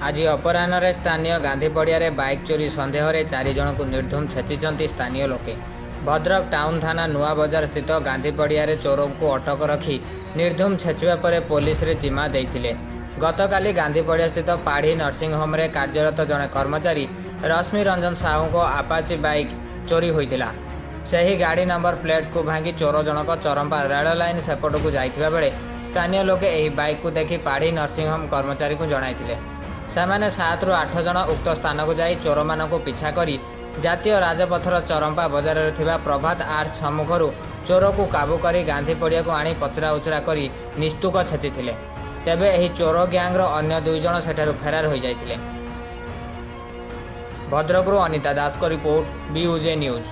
आज अपराह्न स्थानीय गांधी पड़िया बाइक चोरी सन्देह में 4 जन को निर्धूम छेचिंट स्थानीय लोके। भद्रक टाउन थाना नुआ बजार स्थित गांधी पड़िया चोर को अटक रखी निर्धूम छेचिबा परे पुलिस रे जिम्मा देइथिले। गतकाली गांधी पड़िया स्थित पाढ़ी नर्सिंग होम रे कार्यरत जड़े कर्मचारी रश्मि रंजन साहू को आपाची बाइक चोरी होइतिला। सही गाड़ी नंबर प्लेट को भांगी चोर जनक चरंपा रेल लाइन सेपट को जाइथिबा बेले स्थानीय लोके एही बाइक को देखि पाढ़ी नर्सिंग होम कर्मचारी को जणाइथिले। सेमाने 7 ରୁ 8 जन उक्त स्थान को जाई चोर मान को पिछा करी जातीय राजपथर चरंपा बजार में थिबा प्रभात आर्ट्स सम्मुखर चोर को काबू करी गांधी पड़िया को आनी पचरा उचरा करी निस्तुक छेचिथिले। तेबे एही चोर ग्यांग रो अन्य 2 जन सेठारु फेरार हो जाइथिले। भद्रकरू अनिता दास को रिपोर्ट BUJ न्यूज।